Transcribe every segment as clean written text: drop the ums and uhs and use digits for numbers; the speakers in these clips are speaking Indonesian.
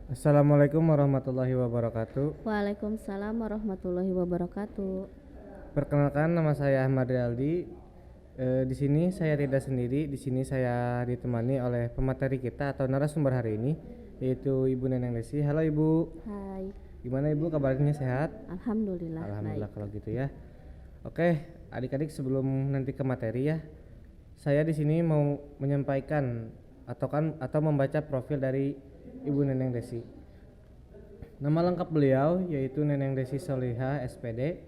Assalamualaikum warahmatullahi wabarakatuh. Waalaikumsalam warahmatullahi wabarakatuh. Perkenalkan, nama saya Ahmad Rialdi. Di sini saya tidak sendiri. Di sini saya ditemani oleh pemateri kita atau narasumber hari ini, yaitu Ibu Neneng Desi. Halo Ibu. Hai. Gimana Ibu, kabarnya sehat? Alhamdulillah, Alhamdulillah baik. kalau gitu ya. Oke, adik-adik, sebelum nanti ke materi ya, saya di sini mau menyampaikan atau membaca profil dari Ibu Neneng Desi. Nama lengkap beliau yaitu Neneng Desi Soliha SPD.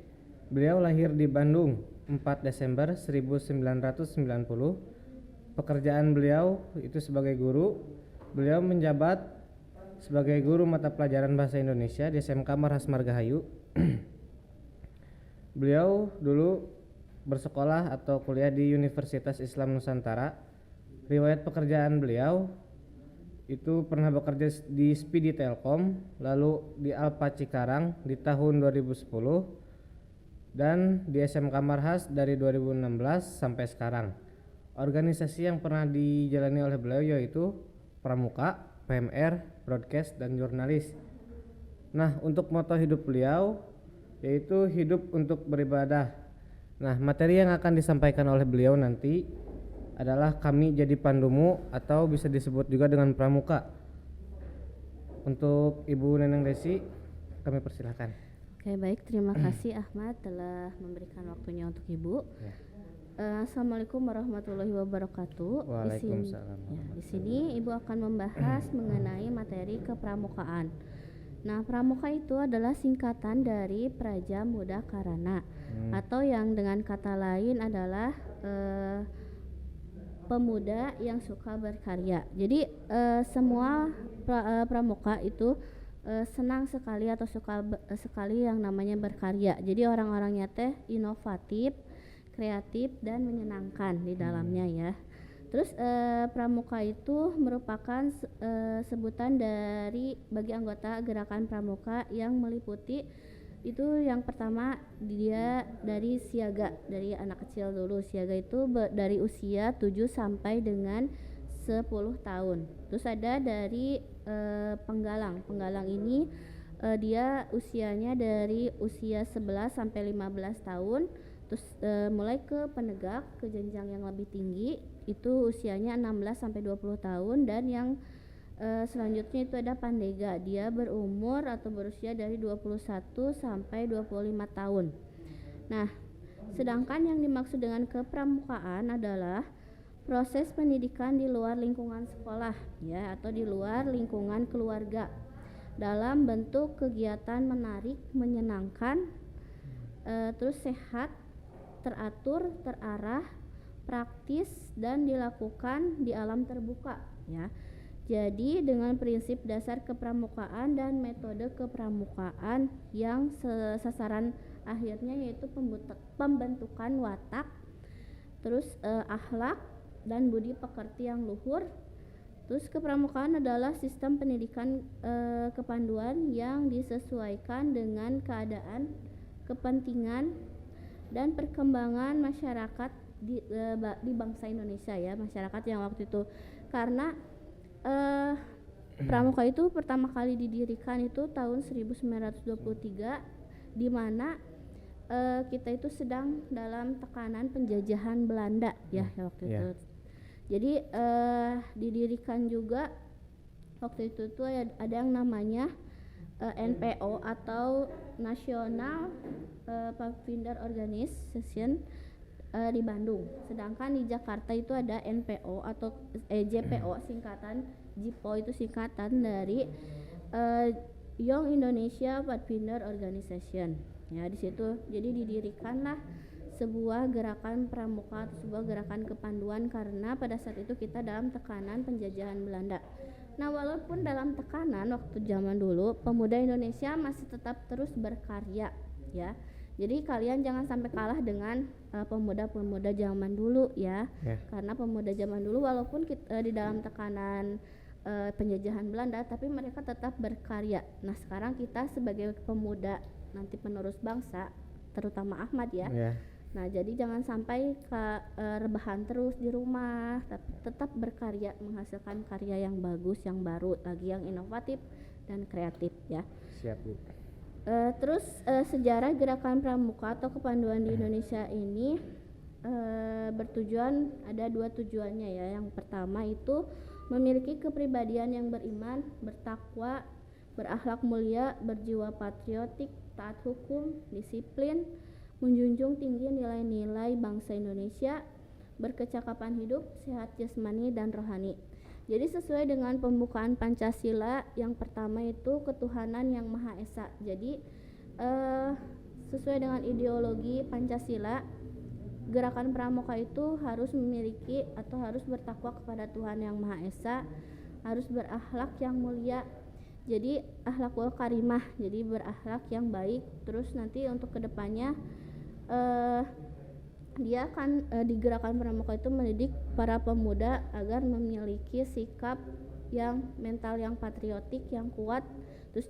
Beliau lahir di Bandung 4 Desember 1990. Pekerjaan beliau itu sebagai guru. Beliau menjabat sebagai guru mata pelajaran bahasa Indonesia di SMK Marhas Margahayu. Beliau dulu bersekolah atau kuliah di Universitas Islam Nusantara. Riwayat pekerjaan beliau itu pernah bekerja di Speedy Telkom, lalu di Alfa Cikarang di tahun 2010, dan di SMK Marhas dari 2016 sampai sekarang. Organisasi yang pernah dijalani oleh beliau yaitu Pramuka, PMR, Broadcast, dan Jurnalis. Nah, untuk moto hidup beliau yaitu hidup untuk beribadah. Nah, materi yang akan disampaikan oleh beliau nanti adalah kami jadi pandumu atau bisa disebut juga dengan pramuka. Untuk Ibu Neneng Desi, kami persilahkan. Oke, baik. Terima kasih Ahmad telah memberikan waktunya untuk Ibu. Ya. Assalamualaikum warahmatullahi wabarakatuh. Waalaikumsalam. Di sini Ibu akan membahas mengenai materi kepramukaan. Nah, pramuka itu adalah singkatan dari Praja Muda Karana, atau yang dengan kata lain adalah pemuda yang suka berkarya. Jadi semua pramuka itu senang sekali atau suka sekali yang namanya berkarya. Jadi orang-orangnya teh inovatif, kreatif, dan menyenangkan di dalamnya ya. Terus pramuka itu merupakan sebutan bagi anggota gerakan pramuka yang meliputi itu. Yang pertama, dia dari siaga, dari anak kecil dulu. Siaga itu dari usia 7 sampai dengan 10 tahun. Terus ada dari penggalang. Penggalang ini dia usianya dari usia 11 sampai 15 tahun. Terus mulai ke penegak, ke jenjang yang lebih tinggi, itu usianya 16 sampai 20 tahun. Dan yang selanjutnya itu ada pandega, dia berumur atau berusia dari 21 sampai 25 tahun. Nah, sedangkan yang dimaksud dengan kepramukaan adalah proses pendidikan di luar lingkungan sekolah ya, atau di luar lingkungan keluarga, dalam bentuk kegiatan menarik, menyenangkan, terus sehat, teratur, terarah, praktis, dan dilakukan di alam terbuka ya. Jadi dengan prinsip dasar kepramukaan dan metode kepramukaan yang sasaran akhirnya yaitu pembentukan watak, terus akhlak dan budi pekerti yang luhur. Terus kepramukaan adalah sistem pendidikan kepanduan yang disesuaikan dengan keadaan, kepentingan, dan perkembangan masyarakat di bangsa Indonesia ya, masyarakat yang waktu itu. Karena pramuka itu pertama kali didirikan itu tahun 1923, di mana kita itu sedang dalam tekanan penjajahan Belanda ya waktu itu. Jadi didirikan juga waktu itu tuh ada yang namanya NPO atau National Pathfinder Organization di Bandung. Sedangkan di Jakarta itu ada NPO atau JPO, singkatan JIPO itu singkatan dari Young Indonesia Pathfinder Organization. Ya, di situ jadi didirikanlah sebuah gerakan pramuka, sebuah gerakan kepanduan, karena pada saat itu kita dalam tekanan penjajahan Belanda. Nah, walaupun dalam tekanan waktu zaman dulu, pemuda Indonesia masih tetap terus berkarya ya. Jadi kalian jangan sampai kalah dengan pemuda-pemuda zaman dulu ya. Karena pemuda zaman dulu walaupun di dalam tekanan penjajahan Belanda, tapi mereka tetap berkarya. Nah, sekarang kita sebagai pemuda nanti penerus bangsa, terutama Ahmad ya. Nah, jadi jangan sampai rebahan terus di rumah, tapi tetap berkarya, menghasilkan karya yang bagus, yang baru, lagi yang inovatif, dan kreatif ya. Siap Bu. Terus sejarah gerakan pramuka atau kepanduan di Indonesia ini bertujuan, ada 2 tujuannya ya. Yang pertama itu memiliki kepribadian yang beriman, bertakwa, berakhlak mulia, berjiwa patriotik, taat hukum, disiplin, menjunjung tinggi nilai-nilai bangsa Indonesia, berkecakapan hidup, sehat jasmani dan rohani. Jadi sesuai dengan pembukaan Pancasila, yang pertama itu ketuhanan yang Maha Esa. Jadi sesuai dengan ideologi Pancasila, gerakan pramuka itu harus memiliki atau harus bertakwa kepada Tuhan yang Maha Esa, harus berakhlak yang mulia. Jadi akhlakul karimah, jadi berakhlak yang baik. Terus nanti untuk kedepannya dia akan di gerakan pramuka itu mendidik para pemuda agar memiliki sikap yang mental yang patriotik yang kuat, terus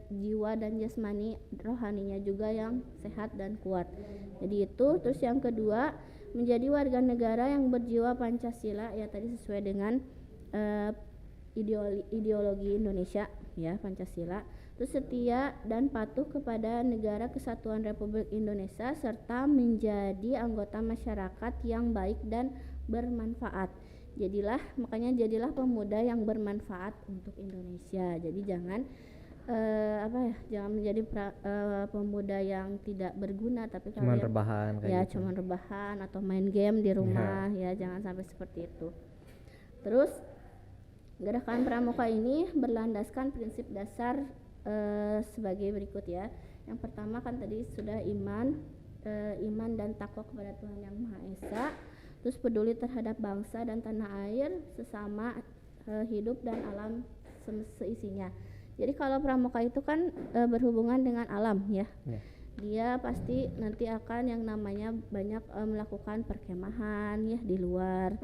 jiwa dan jasmani rohaninya juga yang sehat dan kuat. Jadi itu. Terus yang kedua, menjadi warga negara yang berjiwa Pancasila ya, tadi sesuai dengan ideologi Indonesia ya, Pancasila. Terus setia dan patuh kepada Negara Kesatuan Republik Indonesia serta menjadi anggota masyarakat yang baik dan bermanfaat. Jadilah pemuda yang bermanfaat untuk Indonesia. Jadi jangan jangan menjadi pemuda yang tidak berguna, tapi Cuman rebahan kayak ya gitu. cuman rebahan atau main game di rumah ya, jangan sampai seperti itu. Terus gerakan pramuka ini berlandaskan prinsip dasar sebagai berikut ya. Yang pertama kan tadi sudah iman dan takwa kepada Tuhan yang Maha Esa. Terus peduli terhadap bangsa dan tanah air, sesama, hidup dan alam seisinya. Jadi kalau pramuka itu kan berhubungan dengan alam ya. Dia pasti nanti akan yang namanya banyak melakukan perkemahan ya di luar.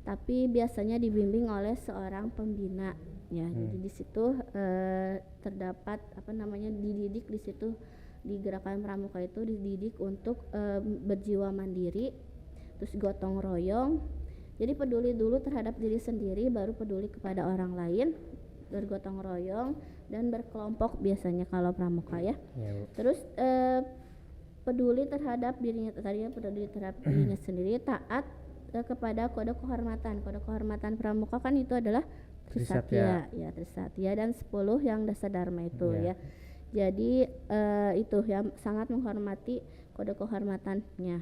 Tapi biasanya dibimbing oleh seorang pembina ya. Jadi di situ terdapat dididik di situ, di gerakan pramuka itu dididik untuk berjiwa mandiri, terus gotong royong. Jadi peduli dulu terhadap diri sendiri, baru peduli kepada orang lain, bergotong royong dan berkelompok biasanya kalau pramuka ya. Terus peduli terhadap dirinya sendiri, taat kepada kode kehormatan. Kode kehormatan pramuka kan itu adalah Trisatya ya, Trisatya dan 10 yang dasar dharma itu ya. Jadi itu yang sangat menghormati kode kehormatannya.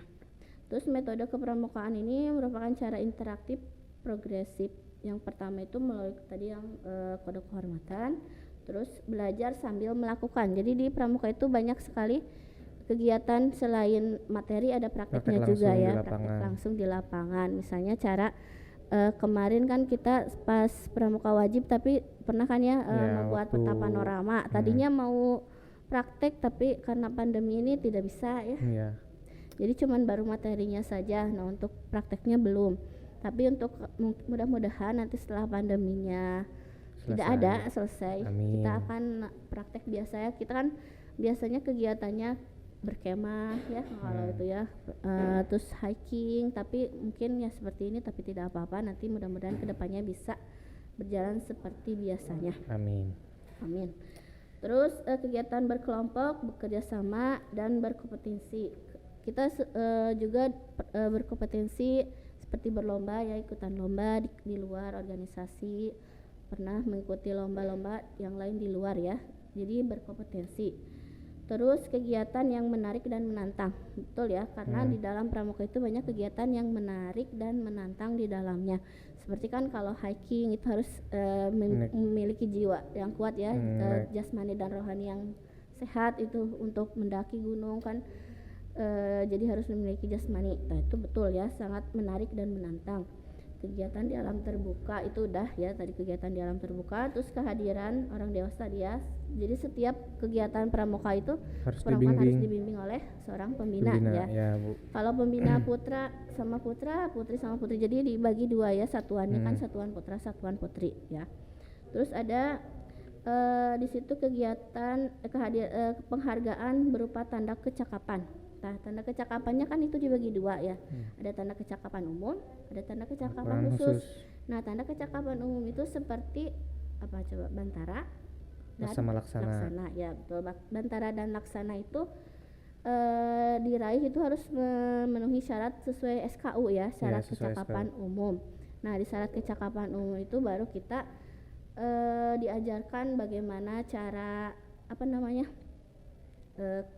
Terus metode kepramukaan ini merupakan cara interaktif progresif. Yang pertama itu melalui tadi yang kode kehormatan, terus belajar sambil melakukan. Jadi di pramuka itu banyak sekali kegiatan, selain materi ada prakteknya juga ya, praktek langsung di lapangan. Misalnya cara kemarin kan kita pas pramuka wajib tapi pernah kan ya membuat peta panorama. Tadinya mau praktek tapi karena pandemi ini tidak bisa ya. Jadi cuman baru materinya saja. Nah, untuk prakteknya belum. Tapi untuk mudah-mudahan nanti setelah pandeminya selesai, kita akan praktek biasa ya. Kita kan biasanya kegiatannya berkemah ya kalau itu ya, terus hiking, tapi mungkin ya seperti ini tapi tidak apa-apa, nanti mudah-mudahan kedepannya bisa berjalan seperti biasanya. Amin. Terus kegiatan berkelompok, bekerja sama dan berkompetensi. Kita juga berkompetensi seperti berlomba ya, ikutan lomba di luar organisasi, pernah mengikuti lomba-lomba yang lain di luar ya, jadi berkompetensi. Terus kegiatan yang menarik dan menantang, betul ya, karena di dalam pramuka itu banyak kegiatan yang menarik dan menantang di dalamnya. Seperti kan kalau hiking itu harus memiliki jiwa yang kuat ya, jasmani dan rohani yang sehat itu untuk mendaki gunung kan, jadi harus memiliki jasmani. Nah itu betul ya, sangat menarik dan menantang. Kegiatan di alam terbuka itu udah ya, tadi kegiatan di alam terbuka. Terus kehadiran orang dewasa dia. Jadi setiap kegiatan pramuka itu harus dibimbing oleh seorang pembina ya. Kalau pembina putra sama putri sama putri, jadi dibagi dua ya satuannya, kan satuan putra satuan putri ya. Terus ada di situ kegiatan penghargaan berupa tanda kecakapan. Nah, tanda kecakapannya kan itu dibagi dua ya. Ada tanda kecakapan umum, ada tanda kecakapan khusus. Nah, tanda kecakapan umum itu seperti apa coba? Bantara, Bersama Laksana. Ya betul. Bantara dan Laksana itu diraih itu harus memenuhi syarat sesuai SKU ya, syarat sesuai kecakapan umum. Nah di syarat kecakapan umum itu baru kita diajarkan bagaimana cara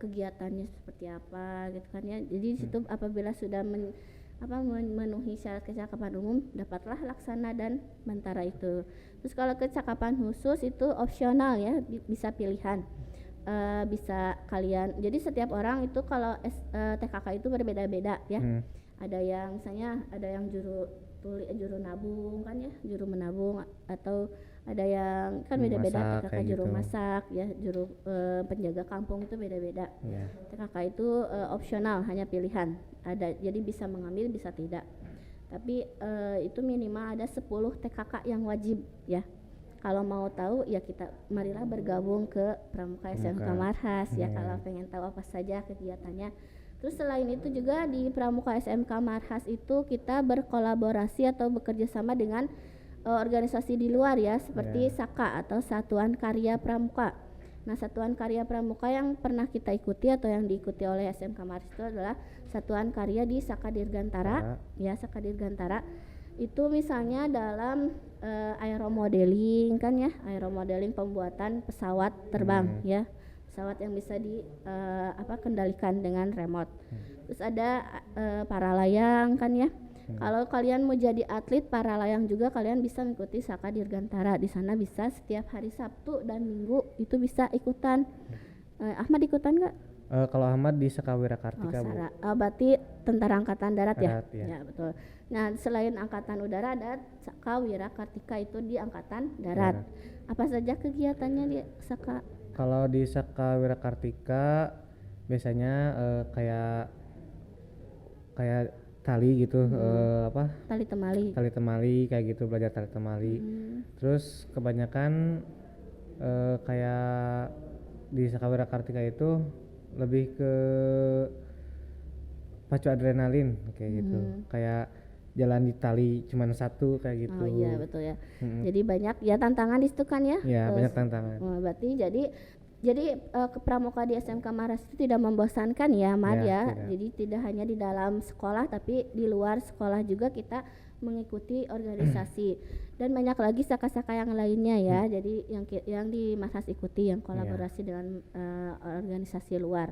kegiatannya seperti apa gitu kan ya. Jadi di situ apabila sudah memenuhi syarat kecakapan umum, dapatlah Laksana dan Bantara itu. Terus kalau kecakapan khusus itu opsional ya, bisa pilihan. Bisa kalian, jadi setiap orang itu kalau TKK itu berbeda-beda ya. Ada yang misalnya ada yang juru nabung kan ya, juru menabung, atau ada yang kan beda-beda TKK juru masak ya, juru penjaga kampung itu beda-beda. TKK itu opsional, hanya pilihan. Jadi bisa mengambil bisa tidak. Tapi itu minimal ada 10 TKK yang wajib ya. Kalau mau tahu ya marilah bergabung ke Pramuka SMK Marhas ya, kalau pengen tahu apa saja kegiatannya. Terus selain itu juga di Pramuka SMK Marhas itu kita berkolaborasi atau bekerja sama dengan organisasi di luar ya, seperti SAKA atau Satuan Karya Pramuka. Nah, Satuan Karya Pramuka yang pernah kita ikuti atau yang diikuti oleh SMK Marhas itu adalah Satuan Karya di Saka Dirgantara ya, Saka Dirgantara. Itu misalnya dalam aeromodeling kan ya, aeromodeling pembuatan pesawat terbang ya, pesawat yang bisa kendalikan dengan remote. Terus ada paralayang kan ya. Kalau kalian mau jadi atlet paralayang juga, kalian bisa mengikuti Saka Dirgantara. Di sana bisa setiap hari Sabtu dan Minggu itu bisa ikutan. Ahmad ikutan nggak? Kalau Ahmad di Saka Wirakartika, Bu. Berarti Tentara Angkatan Darat ya? Ya, betul. Nah, selain Angkatan Udara ada Saka Wirakartika itu di Angkatan Darat. Apa saja kegiatannya di Saka? Kalau di Saka Wirakartika biasanya kayak tali gitu, Tali temali kayak gitu, belajar tali temali. Terus kebanyakan kayak di Saka Wirakartika itu lebih ke pacu adrenalin kayak gitu, kayak jalan di tali cuman satu kayak gitu. Oh iya betul ya. Jadi banyak ya tantangan di situ kan ya. Banyak tantangan. Berarti jadi ke pramuka di SMK Marhas itu tidak membosankan ya, Mad ya. Jadi tidak hanya di dalam sekolah tapi di luar sekolah juga kita mengikuti organisasi dan banyak lagi saka-saka yang lainnya ya. Jadi yang di Marhas ikuti yang kolaborasi dengan organisasi luar.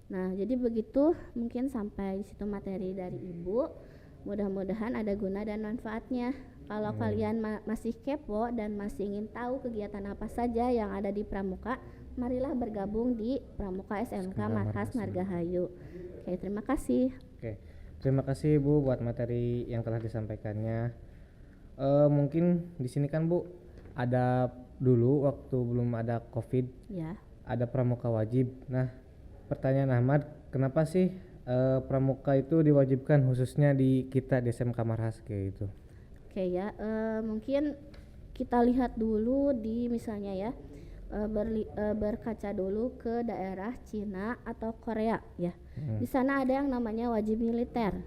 Nah, jadi begitu mungkin sampai di situ materi dari Ibu. Mudah-mudahan ada guna dan manfaatnya. Kalau kalian masih kepo dan masih ingin tahu kegiatan apa saja yang ada di Pramuka, marilah bergabung di Pramuka SMK Marhas Margahayu. Oke, terima kasih. Oke, terima kasih Bu buat materi yang telah disampaikannya. Mungkin di sini kan Bu ada dulu waktu belum ada COVID, ada pramuka wajib. Nah, pertanyaan Ahmad, kenapa sih pramuka itu diwajibkan khususnya di kita di SMK Marhas kayak gitu? Oke ya, mungkin kita lihat dulu di misalnya ya, berkaca dulu ke daerah Cina atau Korea ya. Di sana ada yang namanya wajib militer.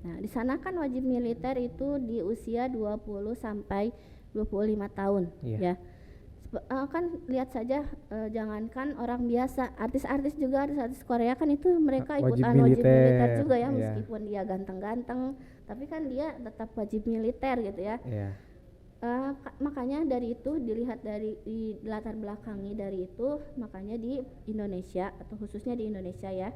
Nah, di sana kan wajib militer itu di usia 20 sampai 25 tahun ya. Kan lihat saja, jangankan orang biasa, artis-artis juga, artis Korea kan itu mereka ikutan wajib militer juga ya, meskipun dia ganteng-ganteng tapi kan dia tetap wajib militer gitu ya. Makanya dari itu dilihat dari di latar belakangi dari itu, makanya di Indonesia atau khususnya di Indonesia ya,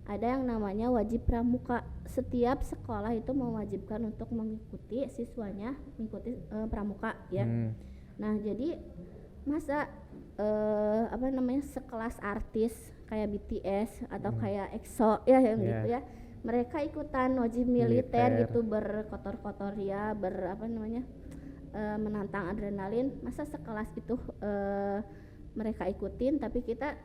ada yang namanya wajib pramuka. Setiap sekolah itu mewajibkan untuk mengikuti siswanya mengikuti pramuka ya. Nah, jadi masa sekelas artis kayak BTS atau kayak EXO ya yang gitu ya, mereka ikutan wajib militer gitu, berkotor-kotor ya, menantang adrenalin, masa sekelas itu mereka ikutin. Tapi kita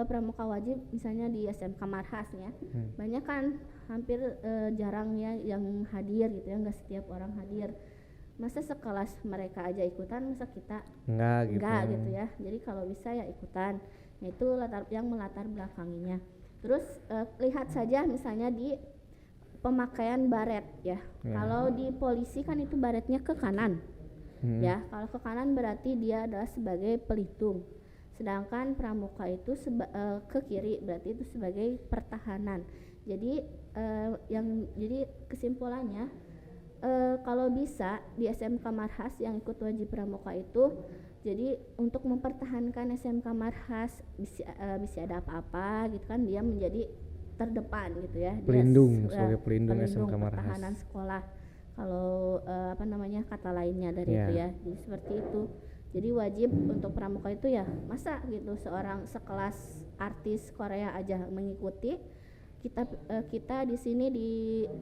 pramuka wajib misalnya di SMK Marhas ya, banyak kan hampir jarang ya yang hadir gitu ya, nggak setiap orang hadir. Masa sekelas mereka aja ikutan, masa kita enggak gitu ya. Jadi kalau bisa ya ikutan. Nah, itu yang melatar belakanginya. Terus lihat saja misalnya di pemakaian baret ya. Kalau di polisi kan itu baretnya ke kanan. Ya. Kalau ke kanan berarti dia adalah sebagai pelindung. Sedangkan pramuka itu ke kiri berarti itu sebagai pertahanan. Jadi jadi kesimpulannya kalau bisa di SMK Marhas yang ikut wajib pramuka itu, jadi untuk mempertahankan SMK Marhas bisa ada apa-apa gitu kan, dia menjadi terdepan gitu ya, pelindung, dia sebagai pelindung SMK Marhas. pertahanan sekolah kalau kata lainnya dari itu ya. Jadi seperti itu. Jadi wajib untuk pramuka itu ya, masa gitu seorang sekelas artis Korea aja mengikuti, kita di sini di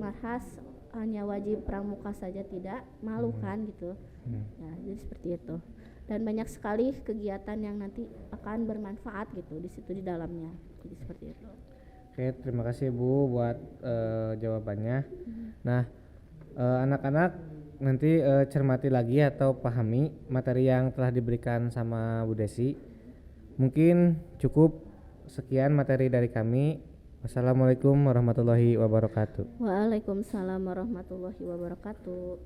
Marhas hanya wajib pramuka saja tidak, malu kan gitu. Ya, jadi seperti itu. Dan banyak sekali kegiatan yang nanti akan bermanfaat gitu di situ di dalamnya. Jadi seperti itu. Oke, terima kasih Bu buat jawabannya. Nah, anak-anak nanti cermati lagi atau pahami materi yang telah diberikan sama Bu Desi. Mungkin cukup sekian materi dari kami. Wassalamualaikum warahmatullahi wabarakatuh. Waalaikumsalam warahmatullahi wabarakatuh.